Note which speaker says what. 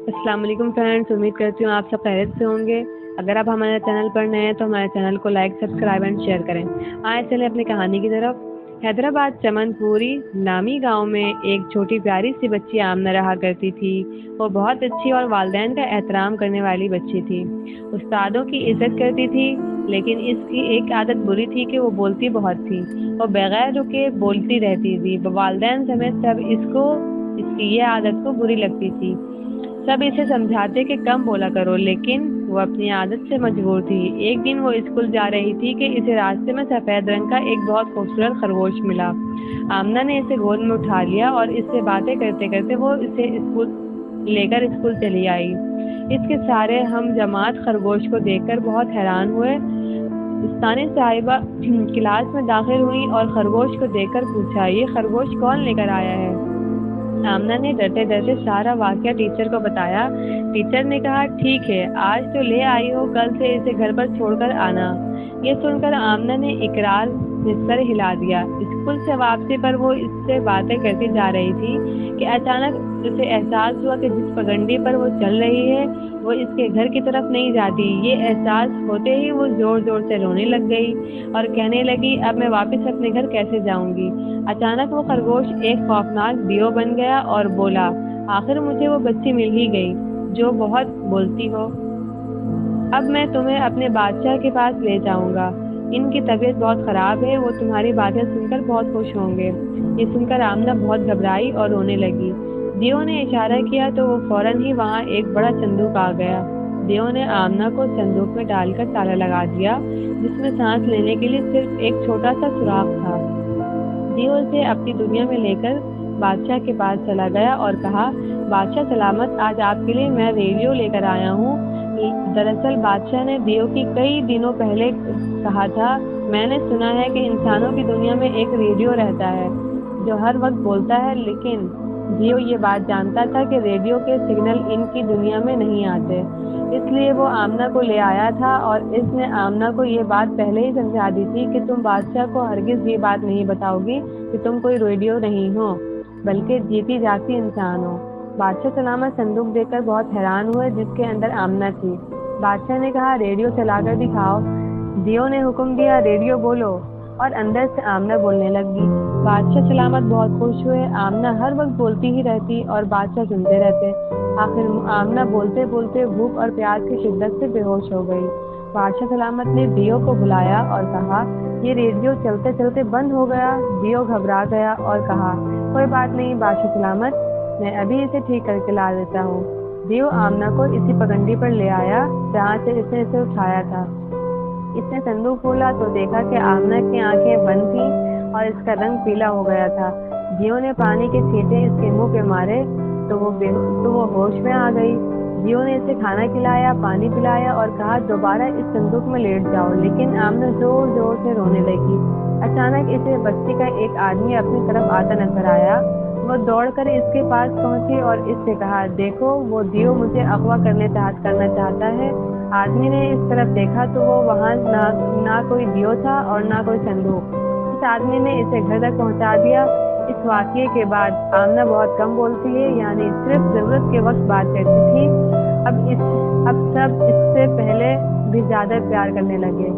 Speaker 1: السلام علیکم فرینڈس، امید کرتی ہوں آپ سب خیریت سے ہوں گے۔ اگر آپ ہمارے چینل پر نئے ہیں تو ہمارے چینل کو لائک، سبسکرائب اینڈ شیئر کریں۔ آئے چلیں اپنی کہانی کی طرف۔ حیدرآباد چمن پوری نامی گاؤں میں ایک چھوٹی پیاری سی بچی آمنہ رہا کرتی تھی۔ وہ بہت اچھی اور والدین کا احترام کرنے والی بچی تھی۔ استادوں کی عزت کرتی تھی، لیکن اس کی ایک عادت بری تھی کہ وہ بولتی بہت تھی۔ وہ بغیر رکے بولتی رہتی تھی۔ والدین سمیت سب اس کی یہ عادت کو بری لگتی تھی۔ سب اسے سمجھاتے کہ کم بولا کرو، لیکن وہ اپنی عادت سے مجبور تھی۔ ایک دن وہ اسکول جا رہی تھی کہ اسے راستے میں سفید رنگ کا ایک بہت خوبصورت خرگوش ملا۔ آمنہ نے اسے گود میں اٹھا لیا اور اس سے باتیں کرتے کرتے وہ اسے لے کر اسکول چلی آئی۔ اس کے سارے ہم جماعت خرگوش کو دیکھ کر بہت حیران ہوئے۔ استانی صاحبہ کلاس میں داخل ہوئی اور خرگوش کو دیکھ کر پوچھا، یہ خرگوش کون لے کر آیا ہے؟ آمنہ نے ڈرتے ڈرتے سارا واقعہ ٹیچر کو بتایا۔ ٹیچر نے کہا، ٹھیک ہے، آج تو لے آئی ہو، کل سے اسے گھر پر چھوڑ کر آنا۔ یہ سن کر آمنہ نے اقرار میں سر ہلا دیا۔ اسکول سے واپسی پر وہ اس سے باتیں کرتی جا رہی تھی کہ اچانک اسے احساس ہوا کہ جس پگڈنڈی پر وہ چل رہی ہے وہ اس کے گھر کی طرف نہیں جاتی۔ یہ احساس ہوتے ہی وہ زور زور سے رونے لگ گئی اور کہنے لگی، اب میں واپس اپنے گھر کیسے جاؤں گی؟ اچانک وہ خرگوش ایک خوفناک دیو بن گیا اور بولا، آخر مجھے وہ بچی مل ہی گئی جو بہت بولتی ہو۔ اب میں تمہیں اپنے بادشاہ کے پاس لے جاؤں گا۔ ان کی طبیعت بہت خراب ہے، وہ تمہاری باتیں سن کر بہت خوش ہوں گے۔ یہ سن کر آمنہ بہت گھبرائی اور رونے لگی۔ دیو نے اشارہ کیا تو وہ فوراً ہی وہاں ایک بڑا صندوق آ گیا۔ دیو نے آمنہ کو صندوق میں ڈال کر تالا لگا دیا، جس میں سانس لینے کے لیے صرف ایک چھوٹا سا سوراخ تھا۔ دیو اسے اپنی دنیا میں لے کر بادشاہ کے پاس چلا گیا اور کہا، بادشاہ سلامت، آج آپ کے لیے میں ریڈیو لے کر آیا ہوں۔ دراصل بادشاہ نے دیو کی کئی دنوں پہلے کہا تھا، میں نے سنا ہے کہ انسانوں کی دنیا میں ایک ریڈیو رہتا ہے جو ہر وقت بولتا ہے، لیکن دیو یہ بات جانتا تھا کہ ریڈیو کے سگنل ان کی دنیا میں نہیں آتے۔ اس لیے وہ آمنہ کو لے آیا تھا اور اس نے آمنہ کو یہ بات پہلے ہی سمجھا دی تھی کہ تم بادشاہ کو ہرگز یہ بات نہیں بتاؤ گی کہ تم کوئی ریڈیو نہیں ہو، بلکہ جیتی جاگتی انسان ہو۔ بادشاہ سلامت صندوق دیکھ کر بہت حیران ہوئے جس کے اندر آمنہ تھی۔ بادشاہ نے کہا، ریڈیو چلا کر دکھاؤ۔ دیو نے حکم دیا، ریڈیو بولو، اور اندر سے آمنہ بولنے لگی۔ بادشاہ سلامت بہت خوش ہوئے۔ آمنہ ہر وقت بولتی ہی رہتی اور بادشاہ سنتے رہتے۔ آخر آمنہ بولتے بولتے بھوک اور پیاس کی شدت سے بے ہوش ہو گئی۔ بادشاہ سلامت نے دیو کو بلایا اور کہا، یہ ریڈیو چلتے چلتے بند ہو گیا۔ دیو گھبرا گیا اور کہا، کوئی بات نہیں بادشاہ سلامت، میں ابھی اسے ٹھیک کر کے لا دیتا ہوں۔ دیو آمنہ کو اسی پگڈنڈی پر لے آیا جہاں سے اس نے اسے اٹھایا تھا۔ اس نے صندوق کھولا تو دیکھا کہ آمنہ کی آنکھیں بند تھیں اور اس کا رنگ پیلا ہو گیا تھا۔ دیو نے پانی کے چھینٹے اس کے منہ پہ مارے تو وہ ہوش میں آ گئی۔ دیو نے اسے کھانا کھلایا، پانی پلایا اور کہا، دوبارہ اس صندوق میں لیٹ جاؤ، لیکن آمنہ زور زور سے رونے لگی۔ اچانک اسے بستی کا ایک آدمی اپنی طرف آتا نظر آیا۔ وہ دوڑ کر اس کے پاس پہنچی اور اس سے کہا، دیکھو وہ دیو مجھے اغوا کرنا چاہتا ہے۔ آدمی نے اس طرف دیکھا تو وہ وہاں نہ کوئی دیو تھا اور نہ کوئی صندوق۔ اس آدمی نے اسے گھر تک پہنچا دیا۔ اس واقعے کے بعد آمنہ بہت کم بولتی ہے، یعنی صرف ضرورت کے وقت بات کرتی تھی۔ اب سب اس سے پہلے بھی زیادہ پیار کرنے لگے۔